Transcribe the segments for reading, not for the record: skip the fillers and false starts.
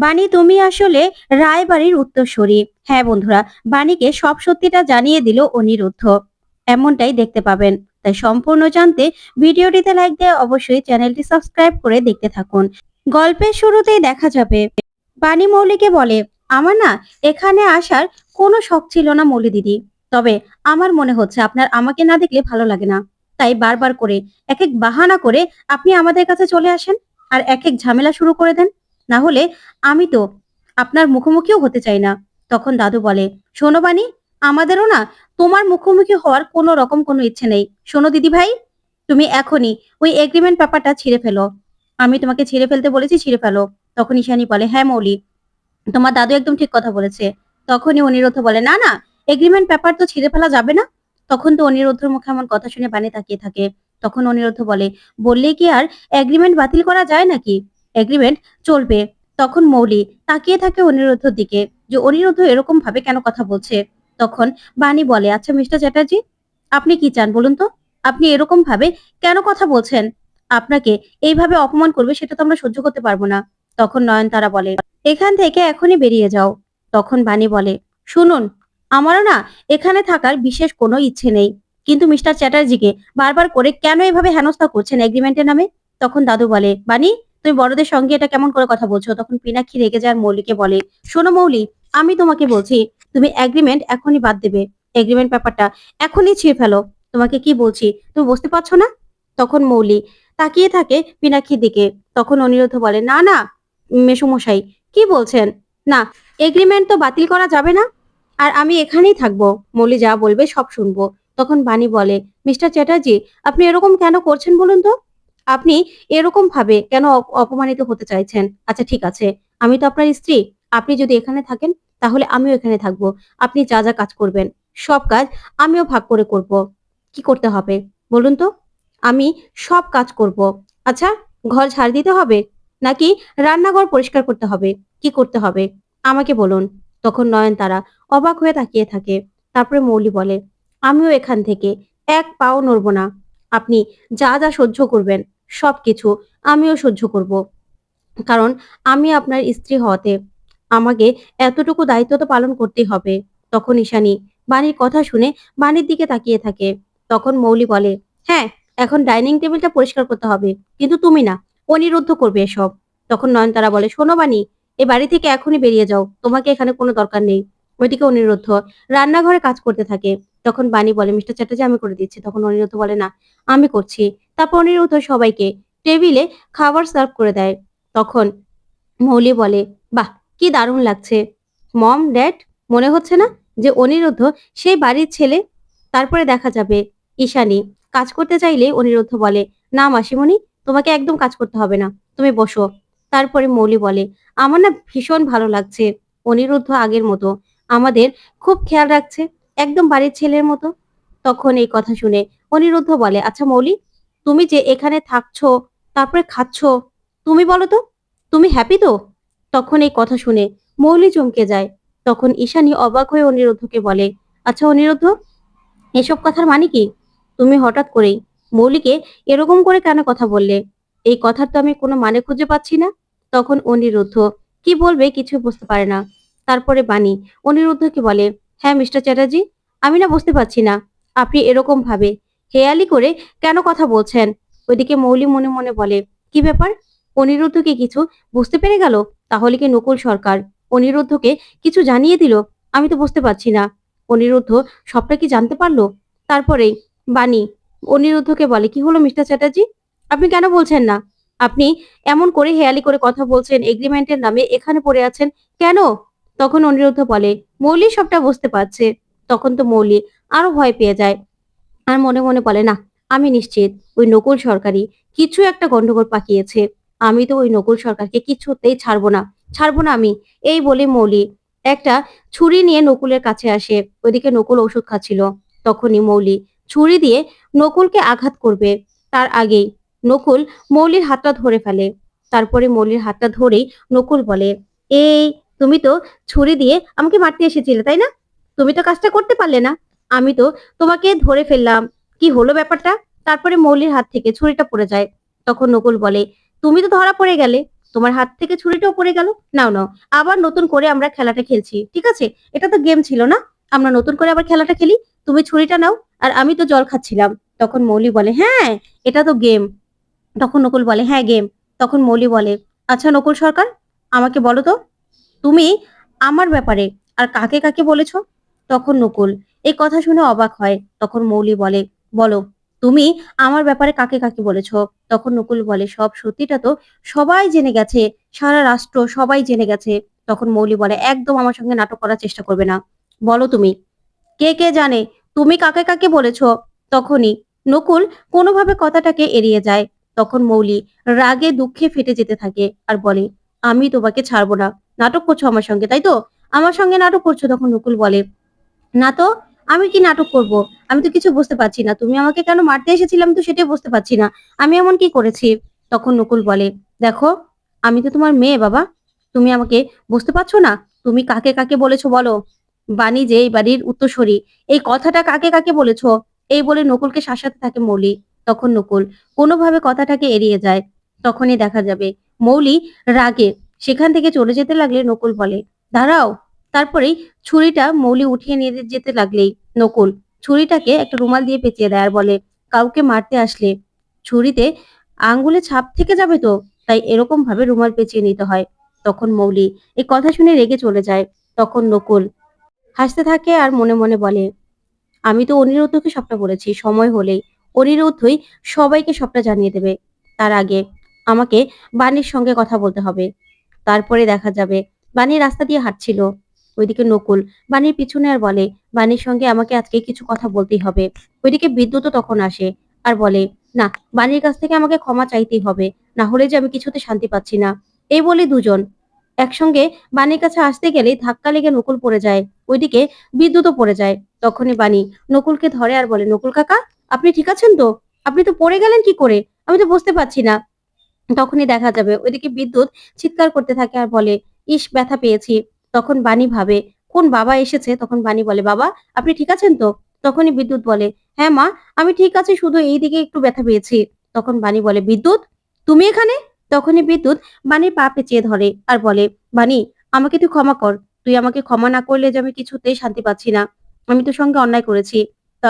বানি তুমি আসলে রায়বাড়ির উত্তরসূরি। হ্যাঁ বন্ধুরা, বাণীকে সব সত্যিটা জানিয়ে দিল অনিরুদ্ধ। এমনটাই দেখতে পাবেন। তাই সম্পূর্ণ জানতে ভিডিওটিতে লাইক দিয়ে অবশ্যই চ্যানেলটি সাবস্ক্রাইব করে দেখতে থাকুন। গল্পের শুরুতেই দেখা যাবে বাণী মৌলিকে বলে, আমার না এখানে আসার কোনো শখ ছিল না মৌলি দিদি। তবে আমার মনে হচ্ছে আপনার আমাকে না দেখলে ভালো লাগে না। তাই বারবার করে এক এক বাহানা করে আপনি আমাদের কাছে চলে আসেন আর এক এক ঝামেলা শুরু করে দেন। না হলে আমি তো আপনার মুখোমুখিও হতে চাই না। তখন দাদু বলে, শোনো বানি, আমাদেরও না তোমার মুখোমুখি হওয়ার কোনো রকম কোনো ইচ্ছে নেই। শোনো দিদি ভাই, তুমি এখনই ওই এগ্রিমেন্ট পেপারটা ছিঁড়ে ফেলো। আমি তোমাকে ছিঁড়ে ফেলতে বলেছি, ছিঁড়ে ফেলো। তখন ঈশানী বলে, হ্যাঁ মৌলি, তোমার দাদু একদম ঠিক কথা বলেছে। তখনই অনিরুদ্ধ বলে, না না, এগ্রিমেন্ট পেপার তো ছিঁড়ে ফেলা যাবে না। তখন তো অনিরুদ্ধর মুখে এমন কথা শুনে বানি তাকিয়ে থাকে। তখন অনিরুদ্ধ বলে, বললেই কি আর এগ্রিমেন্ট বাতিল করা যায় নাকি? এগ্রিমেন্ট চলবে। তখন মৌলি তাকিয়ে থাকে অনিরুদ্ধর দিকে, যে অনিরুদ্ধ এরকম ভাবে কেন কথা বলছে। তখন বানি বলে, আচ্ছা মিস্টার চ্যাটার্জি, আপনি কি চান বলুন তো? আপনি এরকম ভাবে কেন কথা বলছেন? আপনাকে এইভাবে অপমান করবে সেটা তো আমরা সহ্য করতে পারবো না। তখন নয়নতারা বলে, এখান থেকে এখনই বেরিয়ে যাও। তখন বানি বলে, শুনুন, আমারও না এখানে থাকার বিশেষ কোনো ইচ্ছে নেই, কিন্তু মিস্টার চ্যাটার্জিকে বারবার করে কেন এভাবে হেনস্থা করছেন এগ্রিমেন্টের নামে? তখন দাদু বলে, বানি, তুমি বড়দের সঙ্গে এটা কেমন করে কথা বলছো? তখন পিনাক্ষী রেগে যায় আর মৌলিকে বলে, শোনো মৌলি, আমি তোমাকে বলছি, তুমি এগ্রিমেন্ট এখনই বাদ দেবে। এগ্রিমেন্ট ব্যাপারটা এখনই ছিঁড়ে ফেলো। তোমাকে কি বলছি তুমি বুঝতে পারছো না? তখন মৌলি তাকিয়ে থাকে পিনাক্ষীর দিকে। তখন অনিরুদ্ধ বলে, না না মেসোমশাই, কি বলছেন? না, এগ্রিমেন্ট তো বাতিল করা যাবে না। আর আমি এখানেই থাকবো, মৌলি যা বলবে সব শুনবো। তখন বানি বলে, মিস্টার চ্যাটার্জি, আপনি এরকম কেন করছেন বলুন তো? আপনি এরকম ভাবে কেন অপমানিত হতে চাইছেন? আচ্ছা ঠিক আছে, আমি তো আপনার স্ত্রী। আপনি যদি এখানে থাকেন তাহলে আমিও এখানে থাকবো। আপনি যা যা কাজ করবেন সব কাজ আমিও ভাগ করে করব। কি করতে হবে বলুন তো? আমি সব কাজ করব। আচ্ছা, ঘর ঝাড় দিতে হবে নাকি রান্নাঘর পরিষ্কার করতে হবে? কি করতে হবে আমাকে বলুন। তখন নয়নতারা অবাক হয়ে তাকিয়ে থাকে। তারপরে মৌলি বলে, আমিও এখান থেকে এক পাও নড়বো না। আপনি যা যা সহ্য করবেন সবকিছু আমিও সহ্য করব। কারণ আমি আপনার স্ত্রী হওয়াতে আমাকে এতটুকু দায়িত্ব তো পালন করতেই হবে। তখন ঈশানী বাণীর কথা শুনে বাণীর দিকে তাকিয়ে থাকে। তখন মৌলি বলে, হ্যাঁ, এখন ডাইনিং টেবিলটা পরিষ্কার করতে হবে, কিন্তু তুমি না, অনিরুদ্ধ করবে এসব। তখন নয়নতারা বলে, শোনো বাণী, এই বাড়ি থেকে এখনই বেরিয়ে যাও, তোমাকে এখানে কোনো দরকার নেই। ওইদিকে অনিরুদ্ধ রান্নাঘরে কাজ করতে থাকে। তখন বাণী বলে, মিস্টার চ্যাটার্জি আমি করে দিচ্ছি। তখন অনিরুদ্ধ বলে, না, আমি করছি। তারপর অনিরুদ্ধ সবাইকে টেবিলে খাবার সার্ভ করে দেয়। তখন মৌলি বলে, বাহ, কি দারুণ লাগছে। মম ড্যাড, মনে হচ্ছে না যে অনিরুদ্ধ সেই বাড়ির ছেলে? তারপরে দেখা যাবে ঈশানী কাজ করতে চাইলে অনিরুদ্ধ বলে, না মাসিমণি, তোমাকে একদম কাজ করতে হবে না, তুমি বসো। তারপরে মৌলি বলে, আমার না ভীষণ ভালো লাগছে। অনিরুদ্ধ আগের মতো আমাদের খুব খেয়াল রাখছে, একদম বাড়ির ছেলের মতো। তখন এই কথা শুনে অনিরুদ্ধ বলে, আচ্ছা মৌলি, তুমি যে এখানে থাকছো তারপরে খাচ্ছো, তুমি বলো তো, তুমি হ্যাপি তো? তখন এই কথা শুনে মৌলি চমকে যায়। তখন ঈশানী অবাক হয়ে অনিরুদ্ধকে বলে, আচ্ছা অনিরুদ্ধ, এসব কথার মানে কি? তুমি হঠাৎ করেই মৌলিকে এরকম করে কেন কথা বললে? এই কথার তো আমি কোনো মানে খুঁজে পাচ্ছি না। তখন অনিরুদ্ধ কি বলবে কিছু বুঝতে পারে না। তারপরে বাণী অনিরুদ্ধকে বলে, হ্যাঁ মিস্টার চ্যাটার্জি, আমি না বুঝতে পারছি না আপনি এরকম ভাবে হেয়ালি করে কেন কথা বলছেন। ওইদিকে মৌলি মনে মনে বলে, কি ব্যাপার, অনিরুদ্ধ কি কিছু বুঝতে পেরে গেল? তাহলে কি নকুল সরকার অনিরুদ্ধকে কিছু জানিয়ে দিল? আমি তো বুঝতে পারছি না। অনিরুদ্ধ সবটা কি জানতে পারলো? তারপরে বাণী অনিরুদ্ধকে বলে, কি হলো মিস্টার চ্যাটার্জি, আপনি কেন বলছেন না? আপনি এমন করে হেয়ালি করে কথা বলছেন, এগ্রিমেন্টের নামে এখানে পড়ে আছেন কেন? তখন অনিরুদ্ধ বলে, মৌলি সবটা বুঝতে পারছে। তখন তো মৌলি আরো ভয় পেয়ে যায় আর মনে মনে বলে, না, আমি নিশ্চিত ওই নকুল সরকারই কিছু একটা গন্ডগোল পাকিয়েছে। আমি তো ওই নকুল সরকারকে কিছুতেই ছাড়বো না, ছাড়বো না আমি। এই বলে মৌলি একটা ছুরি নিয়ে নকুলের কাছে আসে। ওইদিকে নকুল ওষুধ খাচ্ছিল। তখনই মৌলি ছুরি দিয়ে নকুলকে আঘাত করবে, তার আগেই নকুল মৌলির হাতটা ধরে ফেলে। তারপরে মৌলির হাতটা ধরেই নকুল বলে, এই, তুমি তো ছুরি দিয়ে আমাকে মারতে এসেছিলে তাই না? তুমি তো কাজটা করতে পারলে না। আমি তো তোমাকে ধরে ফেললাম, কি হলো ব্যাপারটা? তারপরে মৌলির হাত থেকে ছুরিটা পড়ে যায়। তখন নকুল বলে, তুমি তো ধরা পড়ে গেলে, তোমার হাত থেকে ছুরিটাও পড়ে গেল। নাও নাও, আবার নতুন করে আমরা খেলাটা খেলছি, ঠিক আছে? এটা তো গেম ছিল না, আমরা নতুন করে আবার খেলাটা খেলি। তুমি ছুরিটা নাও, আর আমি তো জল খাচ্ছিলাম। তখন মৌলি বলে, হ্যাঁ, এটা তো গেম। তখন নকুল বলে, হ্যাঁ গেম। তখন মৌলি বলে, আচ্ছা নকুল সরকার, আমাকে বলো তো, তুমি আমার ব্যাপারে আর কাকে কাকে বলেছো? তখন নকুল এই কথা শুনে অবাক হয়। তখন মৌলি বলে, বলো, তুমি আমার ব্যাপারে কাকে কাকে বলেছো? তখন নকুল বলে, সব সত্যিটা তো সবাই জেনে গেছে, সারা রাষ্ট্র সবাই জেনে গেছে। তখন মৌলি বলে, একদম আমার সঙ্গে নাটক করার চেষ্টা করবে না, বলো তুমি কে কে জানে, তুমি কাকে কাকে বলেছো? তখনই নকুল কোনোভাবে কথাটাকে এড়িয়ে যায়। তখন মৌলি রাগে দুঃখে ফেটে যেতে থাকে আর বলে, আমি তোমাকে ছাড়বো না। নাটক করছো আমার সঙ্গে, তাই তো? আমার সঙ্গে নাটক করছো। তখন নকুল বলে, না তো, আমি কি নাটক করব? আমি তো কিছু বুঝতে পারছি না। তুমি আমাকে কেন মারতে এসেছিলাম তো সেটাই বুঝতে পারছি না। আমি এমন কি করেছি? তখন নকুল বলে, দেখো, আমি তো তোমার মেয়ে বাবা। তুমি আমাকে বুঝতে পারছো না? তুমি কাকে কাকে বলেছো বলো? বাণী যে এই বাড়ির উত্তরসূরি, এই কথাটা কাকে কাকে বলেছো? এই বলে নকুলকে শাসাতে থাকে মৌলি। তখন নকুল কোনোভাবে কথাটাকে এড়িয়ে যায়। তখনই দেখা যাবে মৌলি রাগে সেখান থেকে চলে যেতে লাগলে নকুল বলে, দাঁড়াও। তারপরেই ছুরিটা মৌলি উঠিয়ে নিয়ে যেতে লাগলেই নকুল ছুরিটাকে একটা রুমাল দিয়ে পেঁচিয়ে দেয় আর বলে, কাউকে মারতে আসলে ছুরিতে আঙ্গুলে ছাপ থেকে যাবে তো, তাই এরকম ভাবে রুমাল পেঁচিয়ে নিতে হয়। তখন মৌলি এই কথা শুনে রেগে চলে যায়। তখন নকুল হাসতে থাকে আর মনে মনে বলে, আমি তো অনিরুদ্ধকে সবটা বলেছি, সময় হলেই অনিরুদ্ধই সবাইকে সবটা জানিয়ে দেবে। তার আগে আমাকে বাণীর সঙ্গে কথা বলতে হবে। তারপরে দেখা যাবে বাণী রাস্তা দিয়ে হাঁটছিল, ওইদিকে নকুল বাণীর পিছনে আর বলে, বাণীর সঙ্গে আমাকে আজকে কিছু কথা বলতেই হবে। ওইদিকে বিদ্যুৎও তখন আসে আর বলে, না, বাণীর কাছ থেকে আমাকে ক্ষমা চাইতেই হবে, না হলে যে আমি কিছুতে শান্তি পাচ্ছি না। এই বলে দুজন একসঙ্গে বাণীর কাছে আসতে গেলেই ধাক্কা লেগে নকুল পড়ে যায়। ওইদিকে বিদ্যুৎও পড়ে যায়। তখনই বাণী নকুলকে ধরে আর বলে, নকুল কাকা, আপনি ঠিক আছেন তো? আপনি তো পড়ে গেলেন কি করে? আমি তো বুঝতে পারছি না। তখনই দেখা যাবে ওইদিকে বিদ্যুৎ চিৎকার করতে থাকে আর বলে, ইস, ব্যথা পেয়েছি। তখন বাণী ভাবে কোন বাবা এসেছে। তখন বাণী বলে, বাবা, আপনি ঠিক আছেন তো? তখনই বিদ্যুৎ বলে, হ্যাঁ মা, আমি ঠিক আছি, শুধু এই দিকে একটু ব্যথা পেয়েছি। তখন বাণী বলে, বিদ্যুৎ, তুমি এখানে? তখনই বিদ্যুৎ বাণীর পা পেঁচিয়ে ধরে আর বলে, বাণী, আমাকে তুই ক্ষমা কর। তুই আমাকে ক্ষমা না করলে যে আমি কিছুতেই শান্তি পাচ্ছি না। আমি তোর সঙ্গে অন্যায় করেছি, তা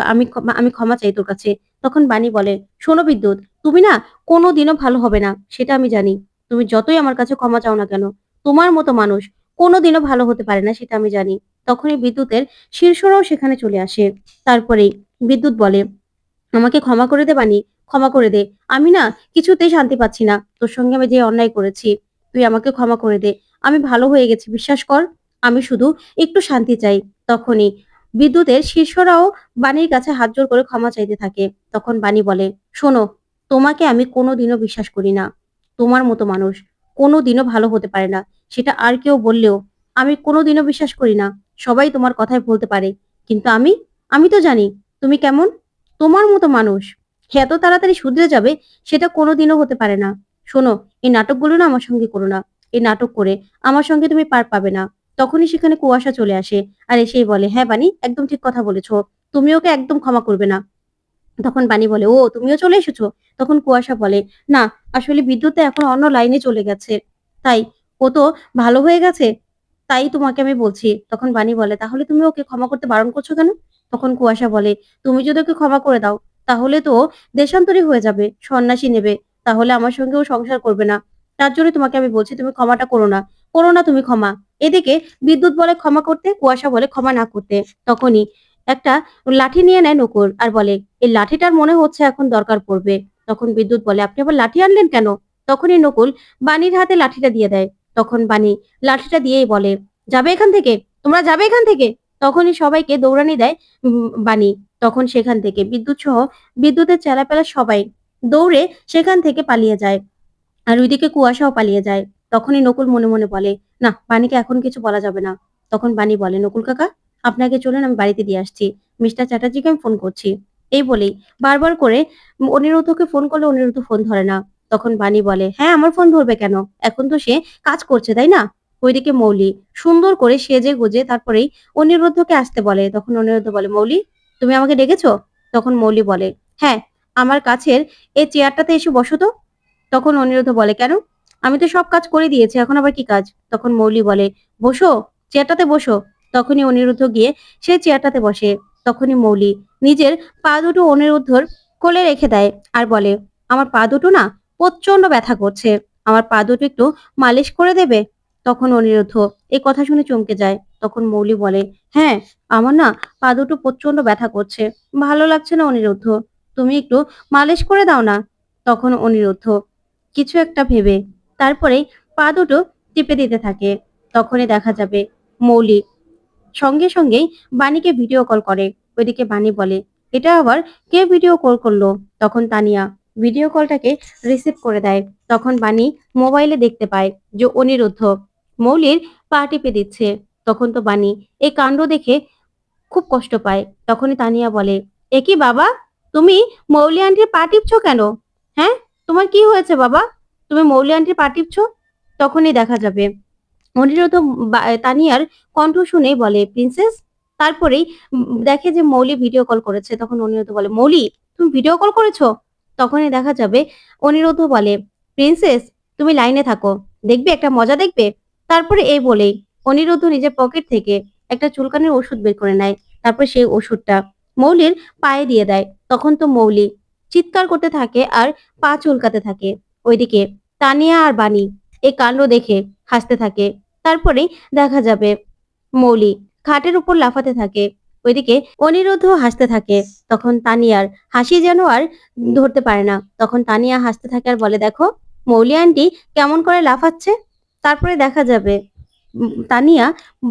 আমি ক্ষমা চাই তোর কাছে। তখন বাণী বলে, শোনো বিদ্যুৎ, তুমি না কোনোদিনও ভালো হবে না, সেটা আমি জানি। তুমি যতই আমার কাছে ক্ষমা চাও না কেন, তোমার মতো মানুষ কোনোদিনও ভালো হতে পারে না, সেটা আমি জানি। তখনই বিদ্যুতের শিরশোরাও সেখানে চলে আসে। তারপরেই বিদ্যুৎ বলে, আমাকে ক্ষমা করে দে বানি, ক্ষমা করে দে। আমি না কিছুতেই শান্তি পাচ্ছি না। তোর সঙ্গে আমি যে অন্যায় করেছি, তুই আমাকে ক্ষমা করে দে। আমি ভালো হয়ে গেছি, বিশ্বাস কর। আমি শুধু একটু শান্তি চাই। তখনই বিদ্যুতের শিষ্যরাও বাণীর কাছে হাত জোড় করে ক্ষমা চাইতে থাকে। তখন বাণী বলে, শোনো, তোমাকে আমি কোনোদিনও বিশ্বাস করি না। তোমার মতো মানুষ কোনোদিনও ভালো হতে পারে না, সেটা আর কেউ বললেও আমি কোনোদিনও বিশ্বাস করি না। সবাই তোমার কথায় বলতে পারে, কিন্তু আমি তো জানি তুমি কেমন। তোমার মতো মানুষ এত তাড়াতাড়ি শুধরে যাবে সেটা কোনোদিনও হতে পারে না। শোনো, এই নাটকগুলো না আমার সঙ্গে করো না। এই নাটক করে আমার সঙ্গে তুমি পার পাবে না। তখনই সেখানে কুয়াশা চলে আসে আর এসেই বলে, হ্যাঁ বানি, একদম ঠিক কথা বলেছো। তুমি ওকে একদম ক্ষমা করবে না। তখন বানি বলে, ও তুমিও চলে এসেছো? তখন কুয়াশা বলে, না, আসলে বিদ্যুৎ এখন অন্য লাইনে চলে গেছে, তাই ও তো ভালো হয়ে গেছে, তাই তোমাকে আমি বলছি। তখন বানি বলে, তাহলে তুমি ওকে ক্ষমা করতে বারণ করছো কেন? তখন কুয়াশা বলে, তুমি যদি ওকে ক্ষমা করে দাও তাহলে তো ও দেশান্তরী হয়ে যাবে, সন্ন্যাসী নেবে, তাহলে আমার সঙ্গে ও সংসার করবে না। তার জন্য তোমাকে আমি বলছি, তুমি ক্ষমাটা করো না, করো না তুমি ক্ষমা। এদিকে বিদ্যুৎ বলে ক্ষমা করতে, কুয়াশা বলে ক্ষমা না করতে। তখনই একটা লাঠি নিয়ে নেয় নকুল আর বলে, এই লাঠিটার মনে হচ্ছে এখন দরকার পড়বে। তখন বিদ্যুৎ বলে, আপনি আবার লাঠি আনলেন কেন? তখনই নকুল বাণীর হাতে লাঠিটা দিয়ে দেয়। তখন বাণী লাঠিটা দিয়েই বলে, যাবে এখান থেকে, তোমরা যাবে এখান থেকে। তখনই সবাইকে দৌড়ানি দেয় বাণী। তখন সেখান থেকে বিদ্যুৎ সহ বিদ্যুতের চেলাপেলা সবাই দৌড়ে সেখান থেকে পালিয়ে যায়। আর ওইদিকে কুয়াশাও পালিয়ে যায়। তখনই নকুল মনে মনে বলে, না, বাণীকে এখন কিছু বলা যাবে না। তখন বাণী বলে, নকুল কাকা, আপনাকে চলুন, আমি বাড়িতে দিয়ে আসছি। মিস্টার চ্যাটার্জিকে আমি ফোন করছি। এই বলেই বারবার করে অনিরুদ্ধকে ফোন করলে অনিরুদ্ধ ফোন ধরে না। তখন বাণী বলে, হ্যাঁ, আমার ফোন ধরবে কেন? এখন তো সে কাজ করছে, তাই না? ওইদিকে মৌলি সুন্দর করে সেজে গুজে তারপরেই অনিরুদ্ধকে আসতে বলে। তখন অনিরুদ্ধ বলে, মৌলি, তুমি আমাকে ডেকেছো? তখন মৌলি বলে, হ্যাঁ, আমার কাছের এই চেয়ারটাতে এসে বসো তো। তখন অনিরুদ্ধ বলে, কেন? আমি তো সব কাজ করে দিয়েছি, এখন আবার কি কাজ? তখন মৌলি বলে, বসো, চেয়ারটাতে বসো। তখনই অনিরুদ্ধ গিয়ে সেই চেয়ারটাতে বসে। তখনই মৌলি নিজের পা দুটো অনিরুদ্ধর কোলে রেখে দেয় আর বলে, আমার পা দুটো না প্রচন্ড ব্যথা করছে, আমার পা দুটো একটু মালিশ করে দেবে? তখন অনিরুদ্ধ এই কথা শুনে চমকে যায়। তখন মৌলি বলে, হ্যাঁ, আমার না পা দুটো প্রচন্ড ব্যথা করছে, ভালো লাগছে না অনিরুদ্ধ, তুমি একটু মালিশ করে দাও না। তখন অনিরুদ্ধ কিছু একটা ভেবে তারপরেই পা দুটো টিপে দিতে থাকে। তখনই দেখা যাবে মৌলি সঙ্গে সঙ্গেই বাণীকে ভিডিও কল করে। ওইদিকে বাণী বলে, এটা আবার কে ভিডিও কল করলো? তখন তানিয়া ভিডিও কলটাকে রিসিভ করে দেয়। তখন বাণী মোবাইলে দেখতে পায় যে অনিরুদ্ধ মৌলির পা টিপে দিচ্ছে। তখন তো বাণী এই কাণ্ড দেখে খুব কষ্ট পায়। তখনই তানিয়া বলে, এ কি বাবা, তুমি মৌলি আন্টির পা টিপছো কেন? হ্যাঁ, তোমার কি হয়েছে বাবা, তুমি মৌলি আন্টির পা টিপছো? তখনই দেখা যাবে অনিরুদ্ধ তানিয়ার কণ্ঠ শুনেই বলে, প্রিন্সেস। তারপরেই দেখে যে মৌলি ভিডিও কল করেছে। তখন অনিরুদ্ধ বলে, মৌলি, তুমি ভিডিও কল করেছো? তখনই দেখা যাবে অনিরুদ্ধ বলে, প্রিন্সেস, তুমি লাইনে থাকো, দেখবে একটা মজা দেখবে। তারপরে এই বলেই অনিরুদ্ধ নিজের পকেট থেকে একটা চুলকানির ওষুধ বের করে নেয়। তারপর সেই ওষুধটা মৌলির পায়ে দিয়ে দেয়। তখন তো মৌলি চিৎকার করতে থাকে আর পা চুলকাতে থাকে। ওইদিকে তানিয়া আর বাণী এই কাণ্ড দেখে হাসতে থাকে। তারপরে দেখা যাবে মৌলি খাটের উপর লাফাতে থাকে। ওইদিকে অনিরুদ্ধ হাসতে থাকে। তখন তানিয়ার হাসি যেন আর ধরতে পারে না। তখন তানিয়া হাসতে থাকে আর বলে, দেখো মৌলি আন্টি কেমন করে লাফাচ্ছে। তারপরে দেখা যাবে তানিয়া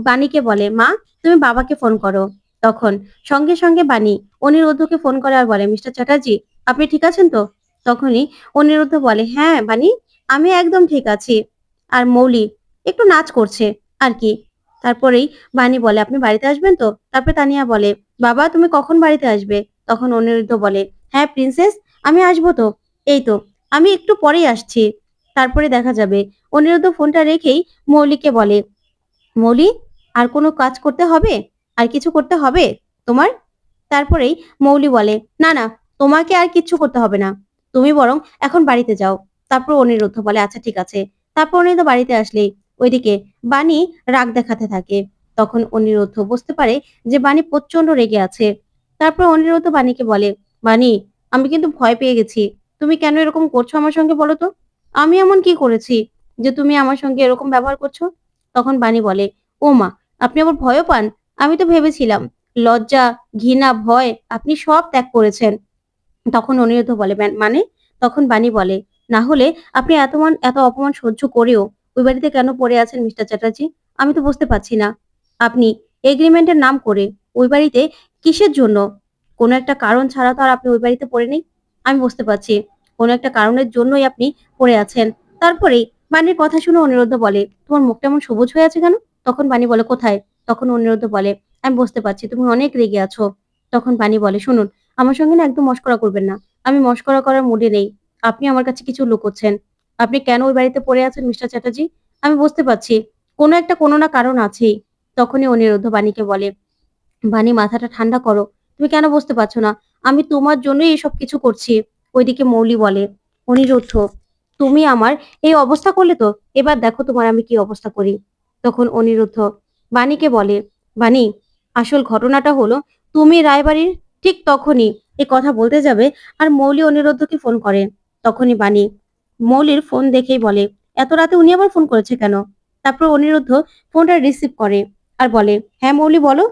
বাণীকে বলে, মা, তুমি বাবাকে ফোন করো। তখন সঙ্গে সঙ্গে বাণী অনিরুদ্ধকে ফোন করে আর বলে, মিস্টার চ্যাটার্জি, আপনি ঠিক আছেন তো? তখনই অনিরুদ্ধ বলে, হ্যাঁ বাণী, আমি একদম ঠিক আছি। আর মৌলি একটু নাচ করছে আর কি। তারপরেই বাণী বলে, আপনি বাড়িতে আসবেন তো? তারপরে তানিয়া বলে, বাবা তুমি কখন বাড়িতে আসবে? তখন অনিরুদ্ধ বলে, হ্যাঁ প্রিন্সেস, আমি আসবো তো, এই তো আমি একটু পরেই আসছি। তারপরে দেখা যাবে অনিরুদ্ধ ফোনটা রেখেই মৌলিকে বলে, মৌলি, আর কোনো কাজ করতে হবে? আর কিছু করতে হবে তোমার? তারপরেই মৌলি বলে, না না, তোমাকে আর কিচ্ছু করতে হবে না, তুমি বরং এখন বাড়িতে যাও। তারপর অনিরুদ্ধ বলে, আচ্ছা ঠিক আছে। তারপর অনিরুদ্ধ বাড়িতে আসলেই ওইদিকে বাণী রাগ দেখাতে থাকে। তখন অনিরুদ্ধ বুঝতে পারে যে বাণী প্রচন্ড রেগে আছে। তারপর অনিরুদ্ধ বাণীকে বলে, বাণী, আমি কিন্তু ভয় পেয়ে গেছি, তুমি কেন এরকম করছো আমার সঙ্গে বলো তো? আমি এমন কি করেছি যে তুমি আমার সঙ্গে এরকম ব্যবহার করছো? তখন বাণী বলে, ও মা, আপনি আবার ভয়ও পান? আমি তো ভেবেছিলাম লজ্জা, ঘৃণা, ভয় আপনি সব ত্যাগ করেছেন। তখন অনিরুদ্ধ বলে, মানে? তখন বাণী বলে, না হলে আপনি এত অপমান সহ্য করেও ওই বাড়িতে কেন পড়ে আছেন মিস্টার চ্যাটার্জি? আমি তো বুঝতে পারছি না। আপনি এগ্রিমেন্টের নাম করে ওই বাড়িতে কিসের জন্য? কোনো একটা কারণ ছাড়া তো আর আপনি ওই বাড়িতে পড়ে নেই। আমি বুঝতে পারছি কোনো একটা কারণের জন্যই আপনি পড়ে আছেন। তারপরেই বাণীর কথা শুনে অনিরুদ্ধ বলে, তোমার মুখটা এমন সবুজ হয়ে আছে কেন? তখন বাণী বলে, কোথায়? তখন অনিরুদ্ধ বলে, আমি বুঝতে পারছি তুমি অনেক রেগে আছো। তখন বাণী বলে, শুনুন, আমার সঙ্গে না একদম মশকরা করবেন না। আমি মশকরা করার মুডে নেই। আপনি আমার কাছে কিছু লুকোচ্ছেন। আপনি কেন ওই বাড়িতে পড়ে আছেন মিস্টার চ্যাটার্জি? আমি বুঝতে পারছি কোনো না কারণ আছেই। তখনই অনিরুদ্ধ বাণীকে বলে, বাণী, মাথাটা ঠান্ডা করো। তুমি কেন বুঝতে পারছো না? আমি তোমার জন্যই এসব কিছু করছি। ওইদিকে মৌলি বলে, অনিরুদ্ধ, তুমি আমার এই অবস্থা করলে তো, এবার দেখো তোমার আমি কি অবস্থা করি। তখন অনিরুদ্ধ বাণীকে বলে, বাণী, আসল ঘটনাটা হলো তুমি রায়বাড়ির। ঠিক তখনই এই কথা বলতে যাবে আর মৌলি অনিরুদ্ধকে ফোন করে। তখনই বাণী মৌলির ফোন দেখেই বলে, এত রাতে উনি আবার ফোন করেছে কেন? তারপর অনিরুদ্ধ ফোনটা রিসিভ করে আর বলে, হ্যাঁ মৌলি বলো,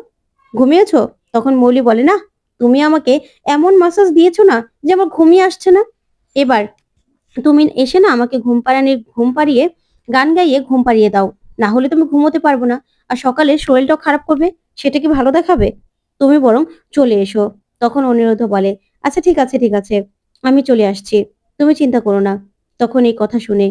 ঘুমিয়েছো? তখন মৌলি বলে, না, তুমি আমাকে এমন মাসাজ দিয়েছো না যে আমার ঘুমিয়ে আসছে না। এবার তুমি এসে না আমাকে ঘুম পাড়িয়ে গান গাইয়ে ঘুম পাড়িয়ে দাও, না হলে তুমি ঘুমোতে পারবো না। আর সকালে শরীরটাও খারাপ করবে, সেটা কি ভালো দেখাবে? তুমি বরং চলে এসো। তখন অনিরুদ্ধ বলে, আচ্ছা ঠিক আছে ঠিক আছে, আমি চলে আসছি, তুমি চিন্তা করো না। তখন এই কথা শুনে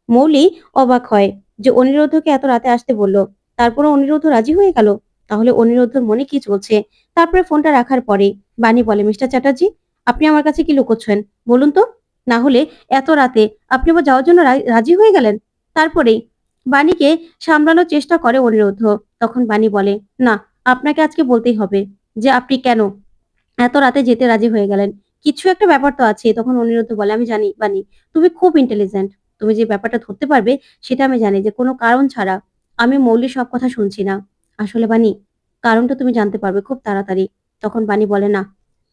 মৌলি অবাক হয় যে অনিরুদ্ধকে এত রাতে আসতে বললো, তারপরে অনিরুদ্ধ রাজি হয়ে গেল। তাহলে অনিরুদ্ধর মনে কি চলছে? তারপরে ফোনটা রাখার পরে বাণী বলে, মিস্টার চ্যাটার্জি, আপনি আমার কাছে কি লুকোচ্ছেন বলুন তো, না হলে এত রাতে আপনি আবার যাওয়ার জন্য রাজি হয়ে গেলেন? তারপরেই বাণীকে সামলানোর চেষ্টা করে অনিরুদ্ধ। তখন বাণী বলে, না, আপনাকে আজকে বলতেই হবে যে আপনি কেন এত রাতে যেতে রাজি হয়ে গেলেন। কিছু একটা ব্যাপার তো আছে। তখন অনিরুদ্ধ বলে, আমি জানি বাণী, তুমি খুব ইন্টেলিজেন্ট, তুমি যে ব্যাপারটা ধরতে পারবে সেটা আমি জানি যে কোনো কারণ ছাড়া আমি মৌলির সব কথা শুনছি না। আসলে বানি, কারণটা তুমি জানতে পারবে খুব তাড়াতাড়ি। তখন বানি বলে, "না,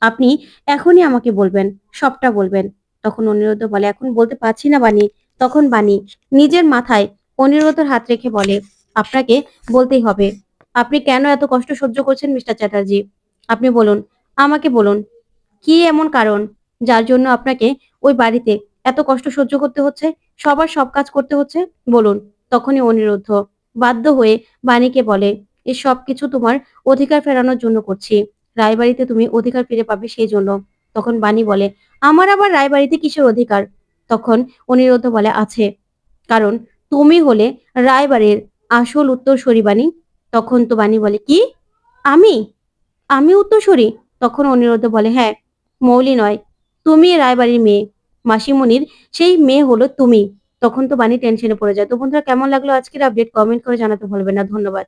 আপনি এখনই আমাকে বলবেন, সবটা বলবেন।" তখন অনিরুদ্ধ বলে, "এখন বলতে পারছি না বানি।" তখন বানি নিজের মাথায় অনিরুদ্ধর হাত রেখে বলে, "আপনাকে বলতেই হবে। আপনি কেন এত কষ্ট সহ্য করছেন মিস্টার চ্যাটার্জি? আপনি বলুন, আমাকে বলুন। কি এমন কারণ যার জন্য আপনাকে ওই বাড়িতে এত কষ্ট সহ্য করতে হচ্ছে? সবার সব কাজ করতে হচ্ছে? বলুন।" তখনই অনিরুদ্ধ বাধ্য হয়ে বাণীকে বলে, "এ সবকিছু তোমার অধিকার ফেরানোর জন্য করছি। রায়বাড়িতে তুমি অধিকার ফিরে পাবে সেই জন্য।" তখন বাণী বলে, "আমার আবার রায়বাড়িতে কিসের অধিকার?" তখন অনিরুদ্ধ বলে, "আছে। কারণ তুমি হলে রায়বাড়ির আসল উত্তরসূরি বাণী।" তখন তো বাণী বলে, "কি? আমি? আমি উত্তরসূরি?" তখন অনিরুদ্ধ বলে, "হ্যাঁ, মৌলি নয়। তুমি রায়বাড়ির মেয়ে। মাসিমণির সেই মেয়ে হলো তুমি।" তখন তো বানি টেনশনে পড়ে যায়। তো বন্ধুরা, কেমন লাগলো আজকের আপডেট? কমেন্ট করে জানাতে ভুলবেন না। ধন্যবাদ।